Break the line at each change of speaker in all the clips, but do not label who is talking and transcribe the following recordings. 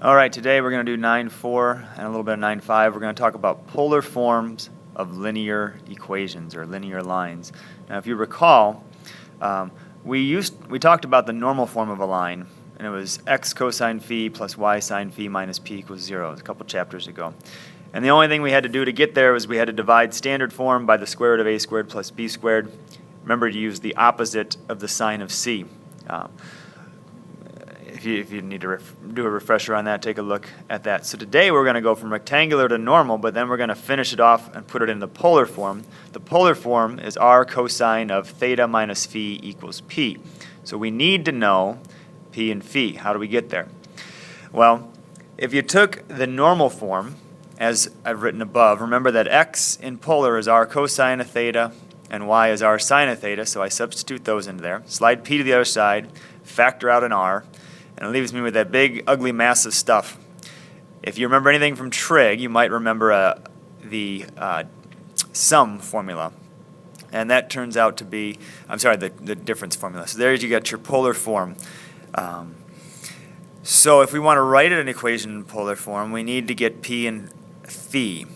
All right, today we're going to do 9.4 and a little bit of 9.5. We're going to talk about polar forms of linear equations or linear lines. Now, if you recall, we talked about the normal form of a line, and it was x cosine phi plus y sine phi minus p equals 0. It was a couple chapters ago. And the only thing we had to do to get there was we had to divide standard form by the square root of a squared plus b squared. Remember to use the opposite of the sign of c. If you need to do a refresher on that, take a look at that. So today we're going to go from rectangular to normal, but then we're going to finish it off and put it in the polar form. The polar form is r cosine of theta minus phi equals p. So we need to know p and phi. How do we get there? Well, if you took the normal form, as I've written above, remember that x in polar is r cosine of theta and y is r sine of theta, so I substitute those into there. Slide p to the other side, factor out an r, and it leaves me with that big, ugly mass of stuff. If you remember anything from trig, you might remember the sum formula. And that turns out to be, the difference formula. So there you got your polar form. So if we want to write an equation in polar form, we need to get p and phi.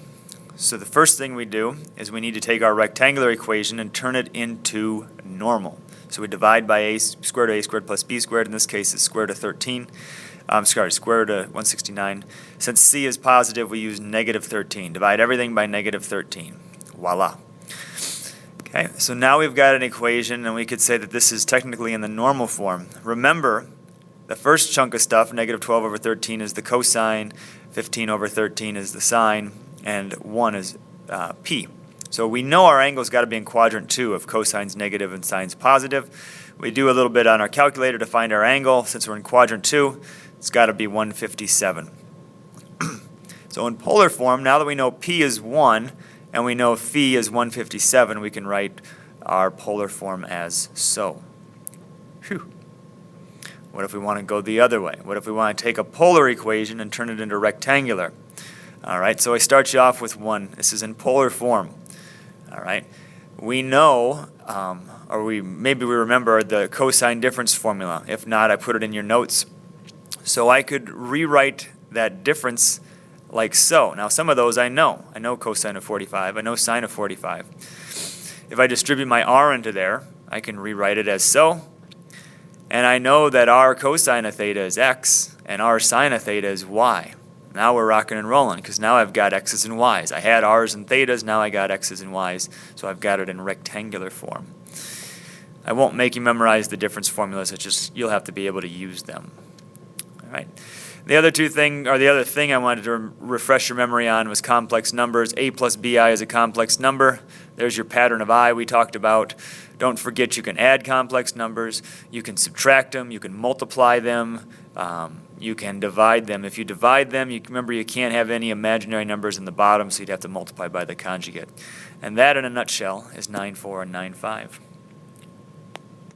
So the first thing we do is we need to take our rectangular equation and turn it into normal. So we divide by a squared root of a squared plus b squared. In this case, it's square root of 13. Square root of 169. Since c is positive, we use negative 13. Divide everything by negative 13. Voila. Okay, so now we've got an equation, and we could say that this is technically in the normal form. Remember, the first chunk of stuff, negative 12 over 13, is the cosine, 15 over 13 is the sine, and 1 is p. So we know our angle's got to be in quadrant 2 if cosine's negative and sine's positive. We do a little bit on our calculator to find our angle. Since we're in quadrant 2, it's got to be 157. So in polar form, now that we know p is 1 and we know phi is 157, we can write our polar form as so. Phew. What if we want to go the other way? What if we want to take a polar equation and turn it into rectangular? All right, so I start you off with 1. This is in polar form. All right, we know, maybe we remember the cosine difference formula. If not, I put it in your notes. So I could rewrite that difference like so. Now, some of those I know. I know cosine of 45. I know sine of 45. If I distribute my r into there, I can rewrite it as so. And I know that r cosine of theta is x, and r sine of theta is y. Now we're rocking and rolling, because now I've got x's and y's. I had r's and thetas, now I got x's and y's, so I've got it in rectangular form. I won't make you memorize the difference formulas, it's just you'll have to be able to use them. All right. The other thing I wanted to refresh your memory on was complex numbers. A plus bi is a complex number. There's your pattern of I we talked about. Don't forget you can add complex numbers, you can subtract them, you can multiply them, you can divide them. If you divide them, remember you can't have any imaginary numbers in the bottom, so you'd have to multiply by the conjugate. And that in a nutshell is 9.4 and 9.5.